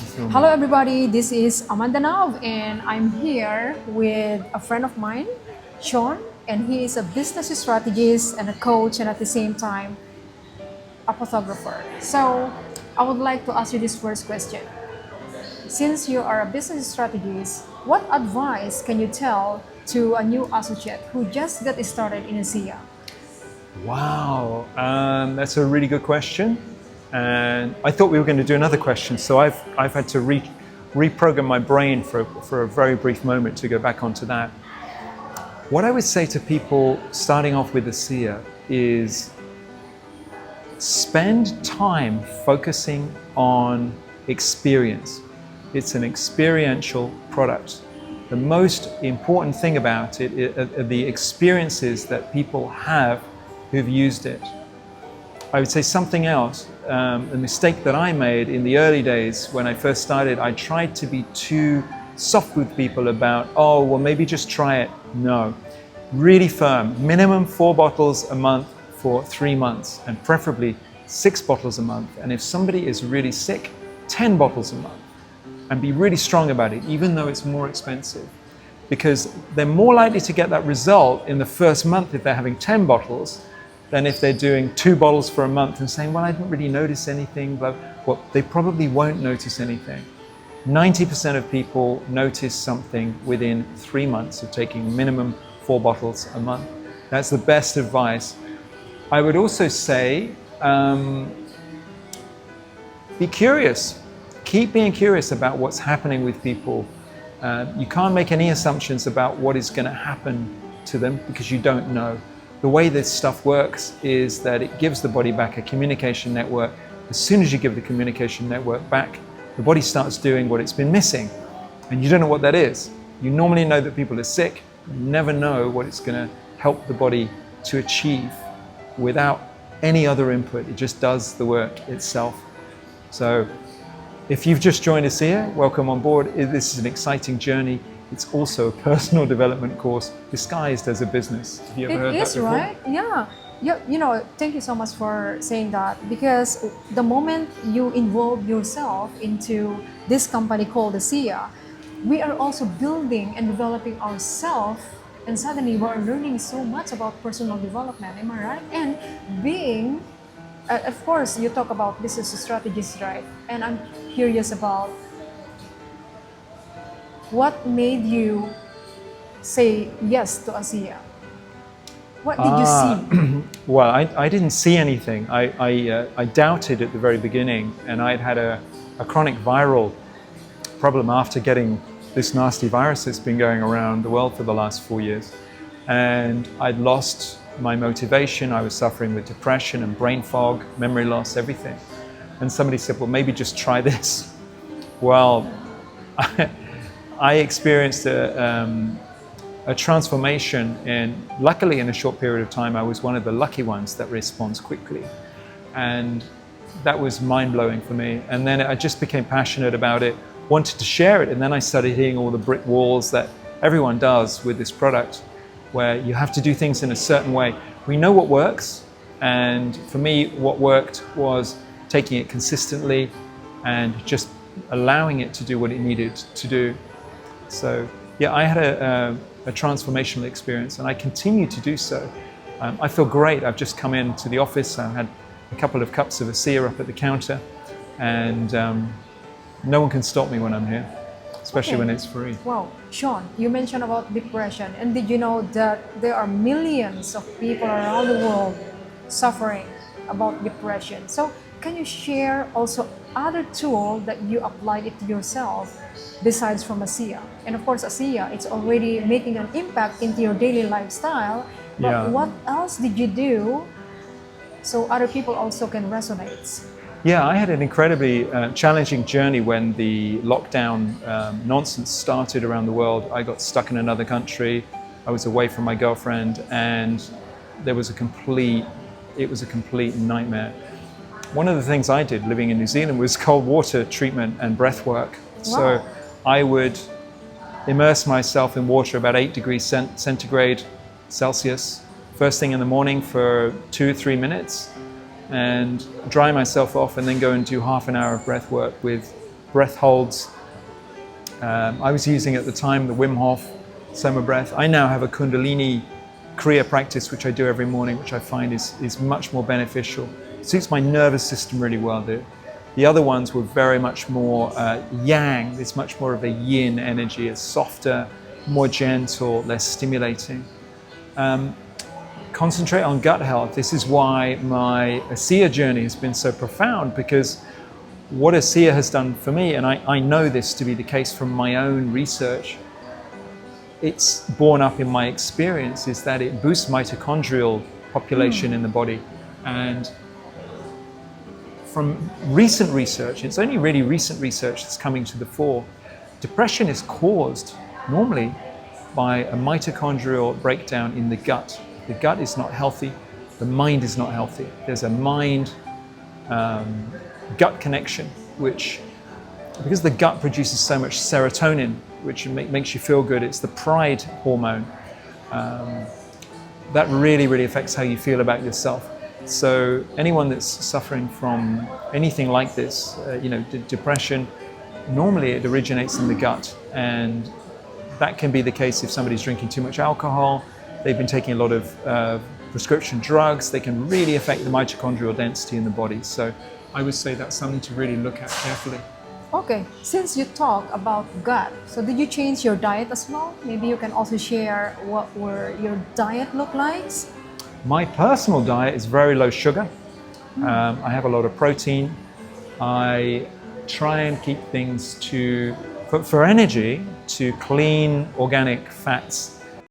Hello everybody, this is Amanda Nav and I'm here with a friend of mine, Sean, and he is a business strategist and a coach and at the same time a photographer. So I would like to ask you this first question. Since you are a business strategist, what advice can you tell to a new associate who just got started in ASEA? Wow, that's a really good question. And I thought we were going to do another question, so I've had to reprogram my brain for a very brief moment to go back onto that. What I would say to people starting off with ASEA is spend time focusing on experience. It's an experiential product. The most important thing about it are the experiences that people have who've used it. I would say something else. A mistake that I made in the early days when I first started, I tried to be too soft with people about, oh, well, maybe just try it. No, really firm. Minimum 4 bottles a month for 3 months, and preferably 6 bottles a month. And if somebody is really sick, 10 bottles a month. And be really strong about it, even though it's more expensive. Because they're more likely to get that result in the first month if they're having 10 bottles than if they're doing 2 bottles for a month and saying, well, I didn't really notice anything. But well, they probably won't notice anything. 90% of people notice something within 3 months of taking minimum 4 bottles a month. That's the best advice. I would also say, be curious. Keep being curious about what's happening with people. You can't make any assumptions about what is going to happen to them because you don't know. The way this stuff works is that it gives the body back a communication network. As soon as you give the communication network back, the body starts doing what it's been missing. And you don't know what that is. You normally know that people are sick. You never know what it's going to help the body to achieve without any other input. It just does the work itself. So if you've just joined us here, welcome on board. This is an exciting journey. It's also a personal development course disguised as a business. Have you ever heard that before? Right? Yeah. You know, thank you so much for saying that, because the moment you involve yourself into this company called ASEA, we are also building and developing ourselves, and suddenly we're learning so much about personal development. Am I right? And being, of course, you talk about business strategies, right? And I'm curious about what made you say yes to ASEA? What did you see? Well, I didn't see anything. I doubted at the very beginning, and I'd had a chronic viral problem after getting this nasty virus that's been going around the world for the last 4 years. And I'd lost my motivation. I was suffering with depression and brain fog, memory loss, everything. And somebody said, well, maybe just try this. Well, I experienced a transformation, and luckily in a short period of time, I was one of the lucky ones that responds quickly. And that was mind-blowing for me. And then I just became passionate about it, wanted to share it, and then I started hitting all the brick walls that everyone does with this product, where you have to do things in a certain way. We know what works, and for me, what worked was taking it consistently and just allowing it to do what it needed to do. So yeah, I had a transformational experience, and I continue to do so. I feel great. I've just come into the office. I had a couple of cups of ASEA up at the counter, and no one can stop me when I'm here, especially when it's free. Wow, Sean, you mentioned about depression, and did you know that there are millions of people around the world suffering about depression? So can you share also other tool that you applied it to yourself besides from ASEA? And of course, ASEA, it's already making an impact into your daily lifestyle. But Yeah. what else did you do so other people also can resonate? Yeah, I had an incredibly challenging journey when the lockdown nonsense started around the world. I got stuck in another country. I was away from my girlfriend, and it was a complete nightmare. One of the things I did living in New Zealand was cold water treatment and breath work. Wow. So I would immerse myself in water about 8 degrees centigrade Celsius first thing in the morning for 2 or 3 minutes, and dry myself off, and then go and do half an hour of breath work with breath holds. I was using at the time the Wim Hof Soma breath. I now have a Kundalini Kriya practice, which I do every morning, which I find is much more beneficial. It suits my nervous system really well. The other ones were very much more yang. It's much more of a yin energy. It's softer, more gentle, less stimulating. Concentrate on gut health. This is why my ASEA journey has been so profound, because what ASEA has done for me, and I know this to be the case from my own research, it's borne up in my experience, is that it boosts mitochondrial population in the body. And from recent research, it's only really recent research that's coming to the fore, depression is caused normally by a mitochondrial breakdown in the gut. The gut is not healthy, the mind is not healthy. There's a mind gut connection, which, because the gut produces so much serotonin, which makes you feel good, it's the pride hormone, that really, really affects how you feel about yourself. So anyone that's suffering from anything like this, depression, normally it originates in the gut, and that can be the case if somebody's drinking too much alcohol, they've been taking a lot of prescription drugs, they can really affect the mitochondrial density in the body. So I would say that's something to really look at carefully. Okay, since you talk about gut, so did you change your diet as well? Maybe you can also share what were your diet look like? My personal diet is very low sugar. I have a lot of protein. I try and keep things for energy to clean organic fats